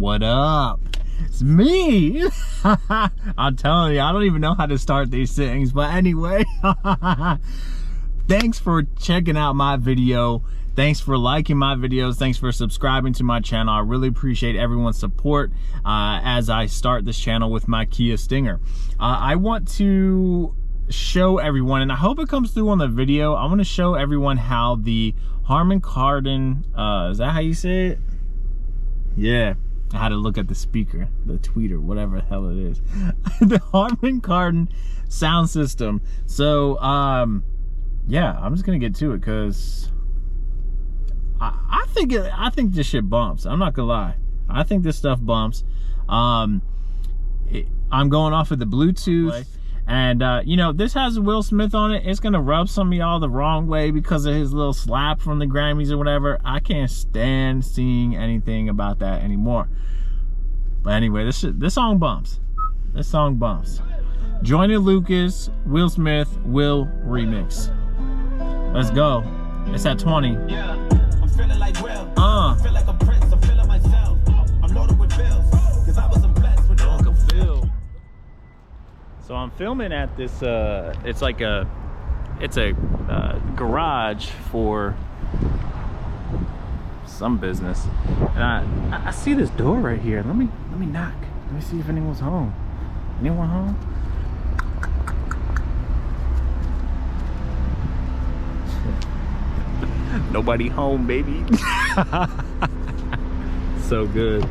What up? It's me. I'm telling you, I don't even know how to start these things, but anyway. Thanks for checking out my video. Thanks for liking my videos. Thanks for subscribing to my channel. I really appreciate everyone's support as I start this channel with my Kia Stinger. I want to show everyone, and I hope it comes through on the video, I want to show everyone how the Harmon Kardon, is that how you say it? Yeah, I had to look at the speaker, the tweeter, whatever the hell it is. The Harmon Kardon sound system. So, yeah, I'm just gonna get to it because I think this shit bumps. I'm not gonna lie. I think this stuff bumps. I'm going off of the Bluetooth, and you know, this has Will Smith on it. It's gonna rub some of y'all the wrong way because of his little slap from the Grammys or whatever. I can't stand seeing anything about that anymore. But anyway, this song bumps. This song bumps. Joyner Lucas, Will Smith, Will remix. Let's go. It's at 20. Yeah, I'm feeling like Will. I feel like a prince. I'm feeling myself. I'm loaded with bills because I wasn't blessed with no feel. So I'm filming at this. It's a garage for some business, and I see this door right here. Let me knock. Let me see if anyone's home. Anyone home? Nobody home, baby. So good.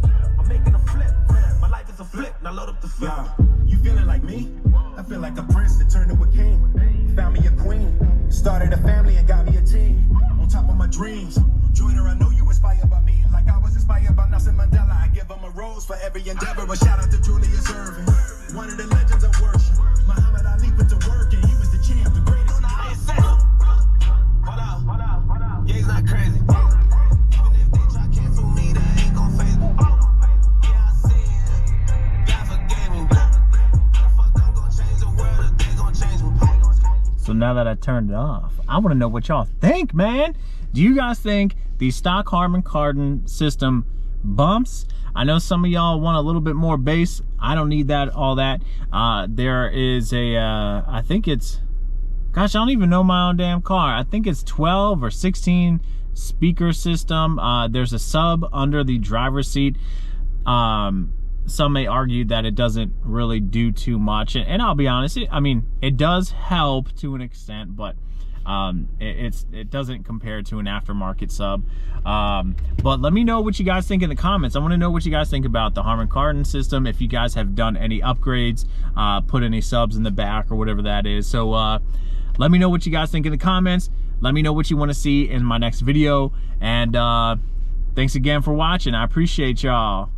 I'm making a flip. My life is a flip. Now load up the flip. You feeling like me? I feel like a prince that turned into a king. Found me a queen. Started a family and got me a team. On top of my dreams. Joyner, I know you inspired by me. Like I was inspired by Nelson Mandela. I give him a rose for every endeavor. A shout out to Julius Erving. One of the legends of worship. Muhammad Ali put to work and he was the champ. The greatest. Hold up. Yeah, he's not crazy. Even if they try to cancel me, that ain't gon' faze me. Yeah, I see it. God forgave me. Fuck, I'm gon' change the world if they gon' change me. So now that I turned it off, I want to know what y'all think, man. Do you guys think the stock Harmon Kardon system bumps? I know some of y'all want a little bit more bass. I don't need that, all that. There is a, I think it's, gosh, I don't even know my own damn car. I think it's 12 or 16 speaker system. There's a sub under the driver's seat. Some may argue that it doesn't really do too much. And I'll be honest, it does help to an extent, but it doesn't compare to an aftermarket sub. But let me know what you guys think in the comments. I want to know what you guys think about the Harmon Kardon system. If you guys have done any upgrades, put any subs in the back or whatever that is. So let me know what you guys think in the comments. Let me know what you want to see in my next video. And thanks again for watching. I appreciate y'all.